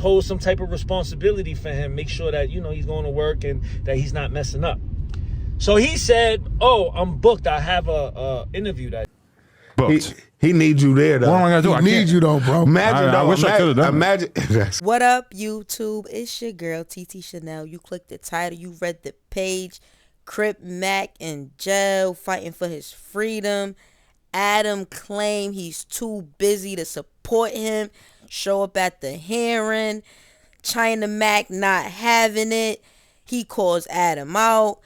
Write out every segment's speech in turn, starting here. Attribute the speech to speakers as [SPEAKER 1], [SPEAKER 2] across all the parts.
[SPEAKER 1] pose some type of responsibility for him, make sure that, you know, he's going to work and that he's not messing up. So he said, "Oh, I'm booked. I have a interview that."
[SPEAKER 2] Booked.
[SPEAKER 3] He needs you there, though.
[SPEAKER 2] What am I gonna do?
[SPEAKER 4] He needs you though, bro.
[SPEAKER 3] Imagine,
[SPEAKER 2] I wish I could have done.
[SPEAKER 3] Imagine.
[SPEAKER 5] What up, YouTube? It's your girl, TT Chanel. You clicked the title, you read the page. Crip Mac in jail, fighting for his freedom. Adam claimed he's too busy to support him. Show up at the hearing. Chinamac not having it. He calls Adam out.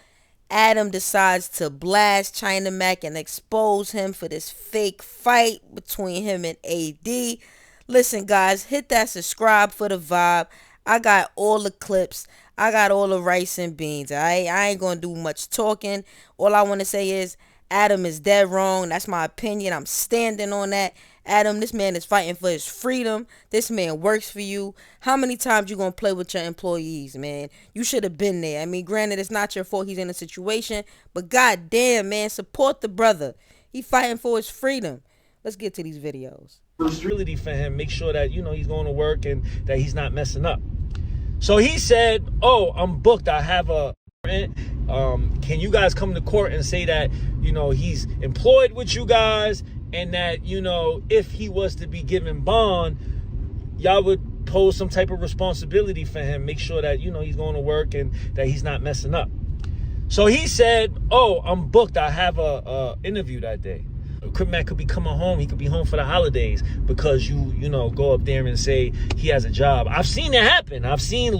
[SPEAKER 5] Adam decides to blast Chinamac and expose him for this fake fight between him and AD. Listen, guys, hit that subscribe for the vibe. I got all the clips. I got all the rice and beans. I ain't gonna do much talking. All I want to say is Adam is dead wrong. That's my opinion. I'm standing on that. Adam, this man is fighting for his freedom. This man works for you. How many times you gonna play with your employees, man? You should have been there. I mean, granted, it's not your fault he's in a situation, but goddamn, man, support the brother. He fighting for his freedom. Let's get to these videos.
[SPEAKER 1] Responsibility for him, make sure that, you know, he's going to work and that he's not messing up. So he said, "Oh, I'm booked. I have a can you guys come to court and say that, you know, he's employed with you guys, and that, you know, if he was to be given bond, y'all would pose some type of responsibility for him, make sure that, you know, he's going to work and that he's not messing up." So he said, "Oh, I'm booked. I have a interview that day." Crip Mac could be coming home. He could be home for the holidays because you know, go up there and say he has a job. I've seen it happen. I've seen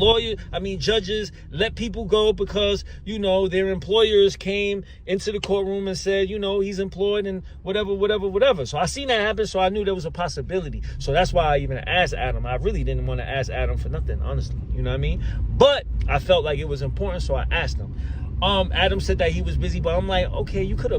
[SPEAKER 1] judges let people go because, you know, their employers came into the courtroom and said, you know, he's employed and whatever. So I seen that happen. So I knew there was a possibility. So that's why I even asked Adam. I really didn't want to ask Adam for nothing, honestly. You know what I mean? But I felt like it was important, so I asked him. Adam said that he was busy, but I'm like, okay, you could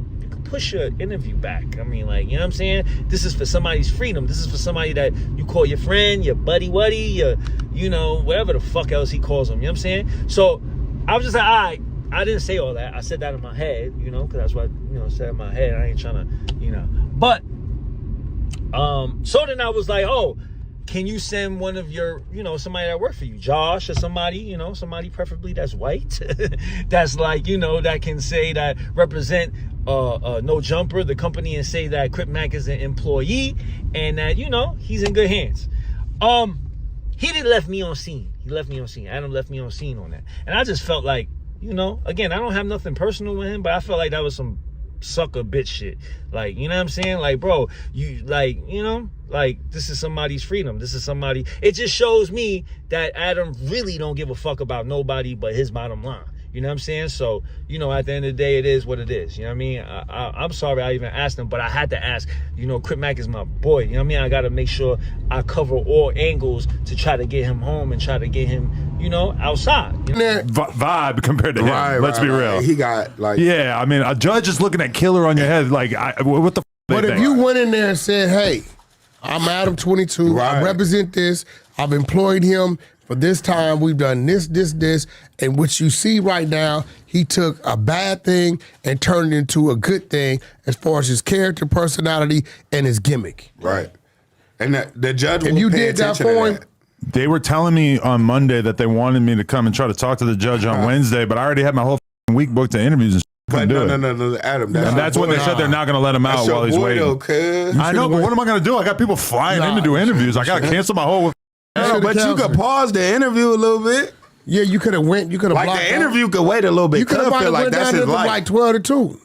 [SPEAKER 1] push your interview back. I mean, like, you know what I'm saying? This is for somebody's freedom. This is for somebody that you call your friend, your buddy, your, you know, whatever the fuck else he calls them. You know what I'm saying? So I was just like, all right. I didn't say all that. I said that in my head, you know, because that's what, you know, said in my head. I ain't trying to, you know. But, so then I was like, oh, can you send one of your, you know, somebody that works for you, Josh or somebody, you know, somebody preferably that's white, that's like, you know, that can say that represent No Jumper, the company, and say that Crip Mac is an employee and that, you know, he's in good hands. He didn't left me on scene. He left me on scene. Adam left me on scene on that. And I just felt like, you know, again, I don't have nothing personal with him, but I felt like that was some sucker bitch shit. Like, you know what I'm saying? Like, bro, you, like, you know, like, this is somebody's freedom. This is somebody. It just shows me that Adam really don't give a fuck about nobody but his bottom line. You know what I'm saying? So, you know, at the end of the day, it is what it is. You know what I mean? I'm sorry I even asked him, but I had to ask. You know, Crip Mac is my boy. You know what I mean? I got to make sure I cover all angles to try to get him home and try to get him, you know, outside. You know?
[SPEAKER 2] Vibe compared to him.
[SPEAKER 3] Right,
[SPEAKER 2] Let's be real.
[SPEAKER 3] He got, like...
[SPEAKER 2] Yeah, I mean, a judge is looking at killer on your head. Like, what the f***
[SPEAKER 4] But if you went in there and said, hey, I'm Adam 22.
[SPEAKER 3] Right.
[SPEAKER 4] I represent this. I've employed him for this time. We've done this. And what you see right now, he took a bad thing and turned it into a good thing as far as his character, personality, and his gimmick.
[SPEAKER 3] Right. And the judge will
[SPEAKER 4] And you
[SPEAKER 3] pay
[SPEAKER 4] did that
[SPEAKER 3] attention
[SPEAKER 4] for
[SPEAKER 3] to
[SPEAKER 4] him?
[SPEAKER 3] that.
[SPEAKER 2] They were telling me on Monday that they wanted me to come and try to talk to the judge on Wednesday, but I already had my whole week booked to interviews and shit.
[SPEAKER 3] But no, Adam.
[SPEAKER 2] That's when they said they're not going to let him out while he's waiting. I know, but what am I going to do? I got people flying in to do interviews. I got to cancel my whole...
[SPEAKER 3] No, but you could pause the interview a little bit.
[SPEAKER 4] Yeah, you could have went. You could have
[SPEAKER 3] like the interview could wait a little bit.
[SPEAKER 4] You could have
[SPEAKER 3] feel like that's his life.
[SPEAKER 4] Like 12 to 2.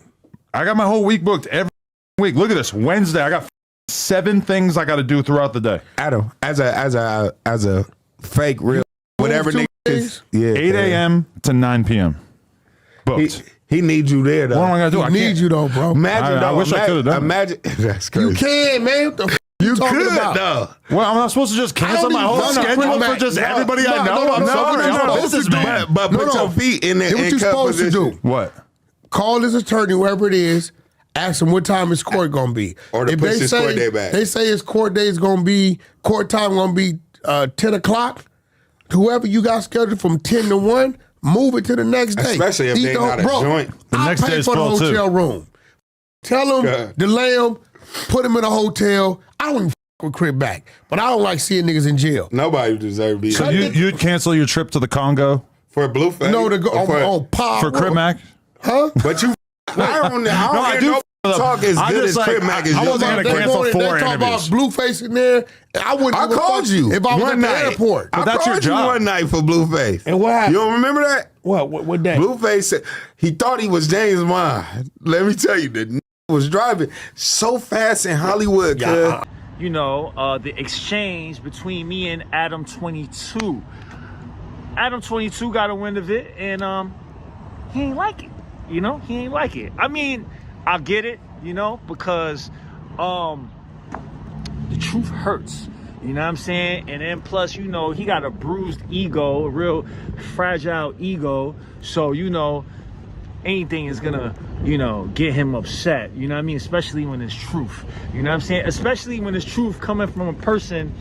[SPEAKER 2] I got my whole week booked every week. Look at this. Wednesday, I got 7 things I got to do throughout the day.
[SPEAKER 3] Adam, as a fake real whatever nigga is,
[SPEAKER 2] 8 a.m. to 9 p.m. Booked.
[SPEAKER 3] He needs you there though.
[SPEAKER 2] What am I gonna do?
[SPEAKER 4] I need you though, bro.
[SPEAKER 3] Imagine
[SPEAKER 2] I wish I could have done.
[SPEAKER 3] Imagine that's crazy.
[SPEAKER 4] You can, man. What the f
[SPEAKER 3] you
[SPEAKER 4] talking
[SPEAKER 3] could
[SPEAKER 4] about?
[SPEAKER 3] though.
[SPEAKER 2] Well, I'm not supposed to just cancel my whole schedule for just everybody I know. I'm sorry. I'm a businessman.
[SPEAKER 3] But put your feet in there.
[SPEAKER 4] What you supposed to do?
[SPEAKER 2] What?
[SPEAKER 4] Call his attorney, whoever it is. Ask him what time his court gonna be.
[SPEAKER 3] Or to push his court day back.
[SPEAKER 4] They say his court day is gonna be court time gonna be 10 o'clock. Whoever you got scheduled from 10 to 1. Move it to the next day.
[SPEAKER 3] Especially if they got a joint.
[SPEAKER 2] The next day is
[SPEAKER 4] for the
[SPEAKER 2] full,
[SPEAKER 4] hotel
[SPEAKER 2] too.
[SPEAKER 4] room. Tell him, delay him, put him in a hotel. I don't even with Crip back, but I don't like seeing niggas in jail.
[SPEAKER 3] Nobody deserves to be.
[SPEAKER 2] So you'd cancel your trip to the Congo
[SPEAKER 3] for Blueface?
[SPEAKER 4] No, to go on Pod.
[SPEAKER 2] For Crip Mac?
[SPEAKER 4] Huh?
[SPEAKER 3] But you, I don't hear no talk as good as Crip Mac as
[SPEAKER 2] I
[SPEAKER 3] you.
[SPEAKER 2] wasn't going to cancel 4
[SPEAKER 4] interviews. They talk about Blueface in there. I wouldn't.
[SPEAKER 3] I called you
[SPEAKER 4] if I was
[SPEAKER 3] one
[SPEAKER 4] at
[SPEAKER 3] night.
[SPEAKER 4] the airport.
[SPEAKER 3] I
[SPEAKER 2] that's your
[SPEAKER 3] called you
[SPEAKER 2] job.
[SPEAKER 3] one night for Blueface.
[SPEAKER 4] And what happened?
[SPEAKER 3] You don't remember that?
[SPEAKER 4] What day?
[SPEAKER 3] Blueface said he thought he was James Bond. Let me tell you, the was driving so fast in Hollywood.
[SPEAKER 1] You know, the exchange between me and Adam 22. Adam 22 got a wind of it, and he ain't like it. You know, he ain't like it. I mean, I get it, you know, because the truth hurts. You know what I'm saying? And then plus, you know, he got a bruised ego, a real fragile ego. So, you know, anything is gonna, you know, get him upset. You know what I mean? Especially when it's truth. You know what I'm saying? Especially when it's truth coming from a person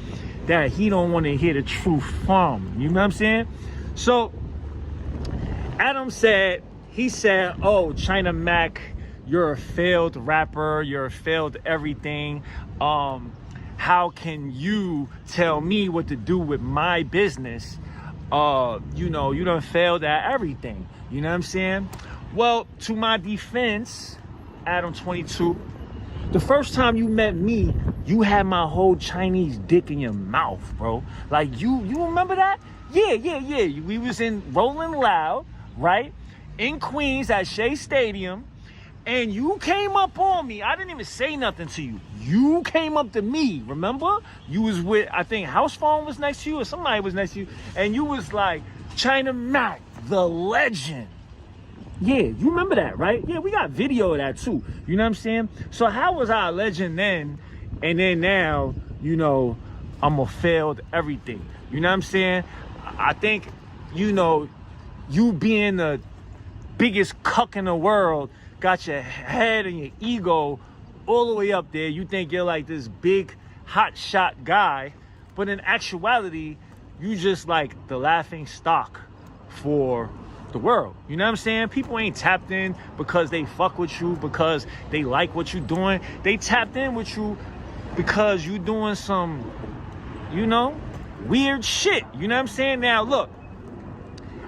[SPEAKER 1] that he don't want to hear the truth from. You know what I'm saying? So Adam said, he said, oh, chinamac, you're a failed rapper, you're a failed everything. How can you tell me what to do with my business? You know, you done failed at everything. You know what I'm saying? Well, to my defense, Adam 22, the first time you met me, you had my whole Chinese dick in your mouth, bro. Like, you remember that? Yeah. We was in Rolling Loud, right? In Queens at Shea Stadium, and you came up on me. I didn't even say nothing to you. You came up to me, remember? You was with, I think House Phone was next to you, or somebody was next to you, and you was like, chinamac, the legend. Yeah, you remember that, right? Yeah, we got video of that too. You know what I'm saying? So how was I a legend then, and then now, you know, I'm a failed everything. You know what I'm saying? I think, you know, you being the biggest cuck in the world got your head and your ego all the way up there. You think you're like this big hot shot guy, but in actuality, you just like the laughing stock for the world. You know what I'm saying? People ain't tapped in because they fuck with you, because they like what you're doing. They tapped in with you because you doing some, you know, weird shit. You know what I'm saying? Now look,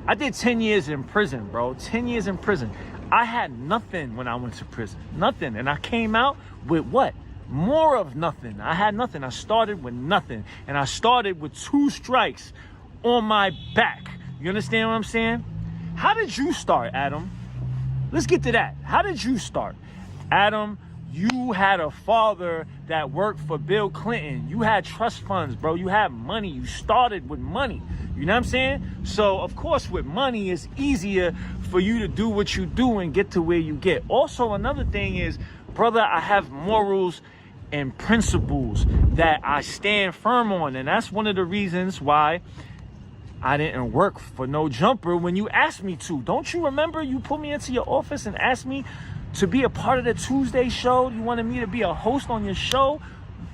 [SPEAKER 1] I did 10 years in prison, bro. 10 years in prison. I had nothing when I went to prison. Nothing. And I came out with what? More of nothing. I had nothing. I started with nothing. And I started with 2 strikes on my back. You understand what I'm saying? How did you start, Adam? Let's get to that. How did you start? Adam, you had a father that worked for Bill Clinton. You had trust funds, bro. You had money. You started with money. You know what I'm saying? So, of course, with money, it's easier for you to do what you do and get to where you get. Also, another thing is, brother, I have morals and principles that I stand firm on. And that's one of the reasons why I didn't work for no jumper when you asked me to. Don't you remember you put me into your office and asked me to be a part of the Tuesday show? You wanted me to be a host on your show,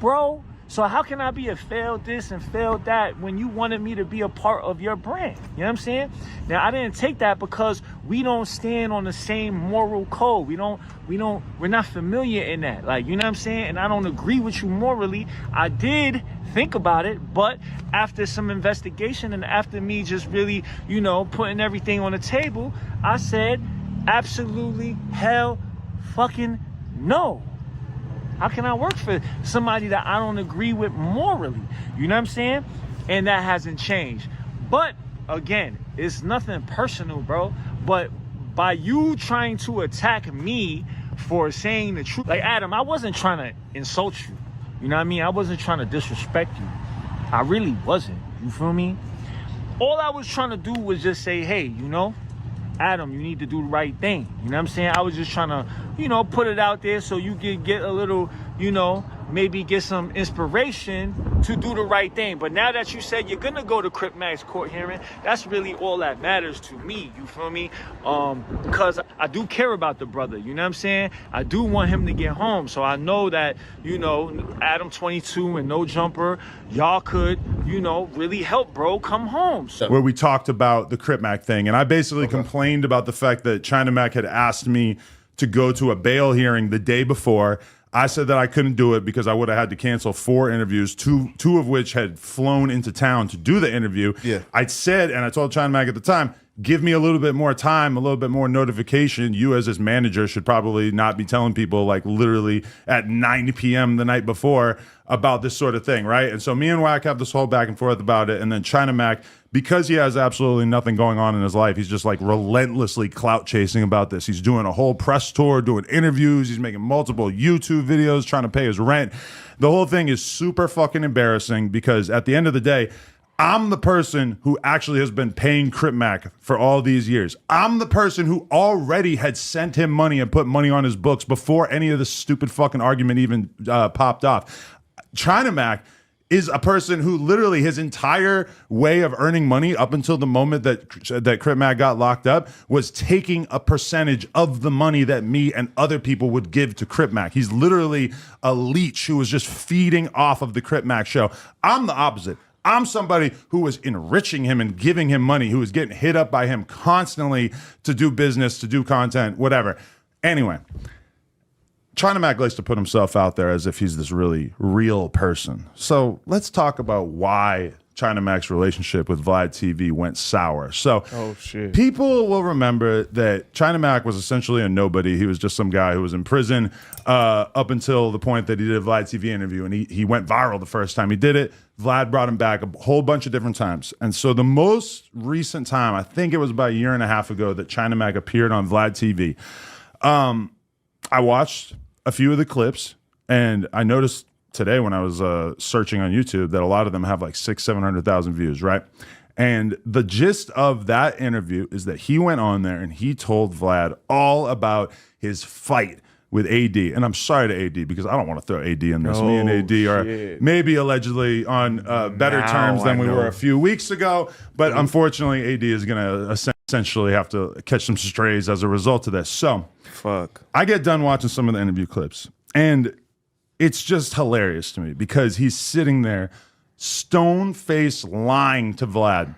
[SPEAKER 1] bro? So how can I be a failed this and failed that when you wanted me to be a part of your brand? You know what I'm saying? Now, I didn't take that because we don't stand on the same moral code. We're not familiar in that. Like, you know what I'm saying? And I don't agree with you morally. I did think about it, but after some investigation and after me just really, you know, putting everything on the table, I said, absolutely hell fucking no. How can I work for somebody that I don't agree with morally? You know what I'm saying? And that hasn't changed. But again, it's nothing personal, bro. But by you trying to attack me for saying the truth, like Adam, I wasn't trying to insult you. You know what I mean? I wasn't trying to disrespect you. I really wasn't. You feel me? All I was trying to do was just say, hey, you know, Adam, you need to do the right thing. You know what I'm saying? I was just trying to, you know, put it out there so you could get a little, you know, maybe get some inspiration to do the right thing. But now that you said you're gonna go to Crip Mac's court hearing, that's really all that matters to me. You feel me? Because I do care about the brother. You know what I'm saying? I do want him to get home. So I know that, you know, Adam 22 and No Jumper, y'all could, you know, really help bro come home. So
[SPEAKER 2] where we talked about the Crip Mac thing, and I basically complained about the fact that chinamac had asked me to go to a bail hearing the day before. I said that I couldn't do it because I would have had to cancel 4 interviews, two of which had flown into town to do the interview.
[SPEAKER 3] Yeah.
[SPEAKER 2] I said, and I told China at the time, give me a little bit more time, a little bit more notification. You as his manager should probably not be telling people like literally at 9 p.m. the night before about this sort of thing, right? And so me and Wack have this whole back and forth about it. And then China Mac, because he has absolutely nothing going on in his life, he's just like relentlessly clout chasing about this. He's doing a whole press tour, doing interviews. He's making multiple YouTube videos, trying to pay his rent. The whole thing is super fucking embarrassing because at the end of the day, I'm the person who actually has been paying Crip Mac for all these years. I'm the person who already had sent him money and put money on his books before any of this stupid fucking argument even popped off. China Mac is a person who literally his entire way of earning money up until the moment that Crip Mac got locked up was taking a percentage of the money that me and other people would give to Crip Mac. He's literally a leech who was just feeding off of the Crip Mac show. I'm the opposite. I'm somebody who was enriching him and giving him money, who was getting hit up by him constantly to do business, to do content, whatever. Anyway, China Mac likes to put himself out there as if he's this really real person. So let's talk about why China Mac's relationship with Vlad TV went sour. So people will remember that China Mac was essentially a nobody. He was just some guy who was in prison up until the point that he did a Vlad TV interview, and he went viral the first time he did it. Vlad brought him back a whole bunch of different times. And so the most recent time, I think it was about a year and a half ago, that China Mac appeared on Vlad TV. I watched a few of the clips, and I noticed today when I was searching on YouTube that a lot of them have like 600,000-700,000 views, right? And the gist of that interview is that he went on there and he told Vlad all about his fight with AD. And I'm sorry to AD because I don't want to throw AD in this. Me and AD are maybe allegedly on better terms than we were a few weeks ago. But unfortunately, AD is going to essentially have to catch some strays as a result of this. So I get done watching some of the interview clips, and it's just hilarious to me because he's sitting there stone-faced lying to Vlad.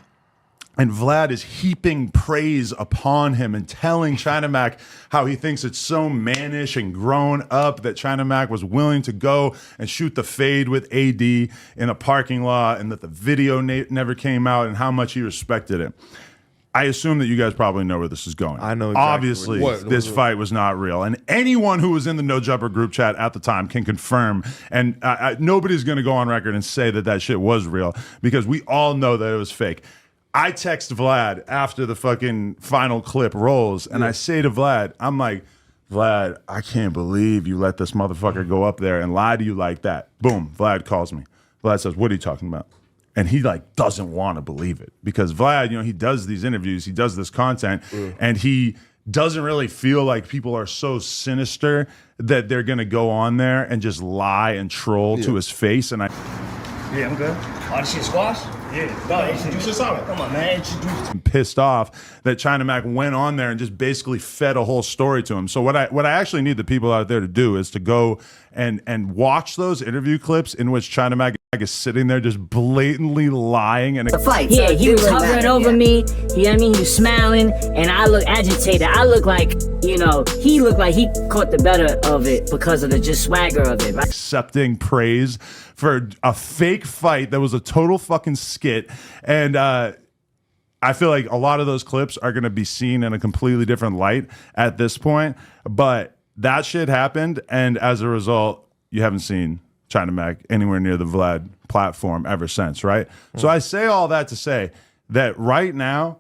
[SPEAKER 2] And Vlad is heaping praise upon him and telling China Mac how he thinks it's so mannish and grown up that China Mac was willing to go and shoot the fade with AD in a parking lot and that the video never came out and how much he respected it. I assume that you guys probably know where this is going.
[SPEAKER 3] I know exactly.
[SPEAKER 2] Obviously, this fight was not real. And anyone who was in the No Jumper group chat at the time can confirm. And nobody's going to go on record and say that that shit was real because we all know that it was fake. I text Vlad after the fucking final clip rolls, and I say to Vlad, I'm like, Vlad, I can't believe you let this motherfucker go up there and lie to you like that. Boom, Vlad calls me. Vlad says, what are you talking about? And he like doesn't want to believe it because Vlad, you know, he does these interviews, he does this content, and he doesn't really feel like people are so sinister that they're going to go on there and just lie and troll to his face. And
[SPEAKER 6] Yeah, I'm good. Oh, this shit squash? Yeah. No, introduce yourself. Come on, man.
[SPEAKER 2] I'm pissed off that China Mac went on there and just basically fed a whole story to him. So what I actually need the people out there to do is to go and watch those interview clips in which China Mac is sitting there just blatantly lying. And
[SPEAKER 7] yeah, he was hovering over me. You know what I mean? He was smiling, and I look agitated. I look like, you know, he looked like he caught the better of it because of the just swagger of it. Right?
[SPEAKER 2] Accepting praise for a fake fight that was a total fucking skit. And I feel like a lot of those clips are going to be seen in a completely different light at this point. But that shit happened, and as a result, you haven't seen China Mac anywhere near the Vlad platform ever since, right? So I say all that to say that right now,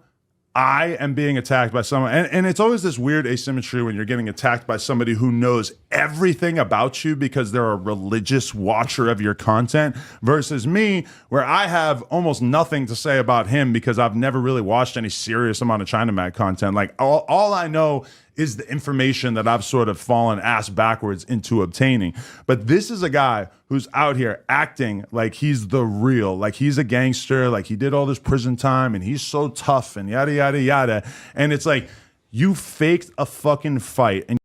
[SPEAKER 2] I am being attacked by someone, and it's always this weird asymmetry when you're getting attacked by somebody who knows everything about you because they're a religious watcher of your content versus me, where I have almost nothing to say about him because I've never really watched any serious amount of China Mac content. Like all I know is the information that I've sort of fallen ass backwards into obtaining. But this is a guy who's out here acting like he's the real, like he's a gangster, like he did all this prison time and he's so tough and yada, yada, yada. And it's like, you faked a fucking fight and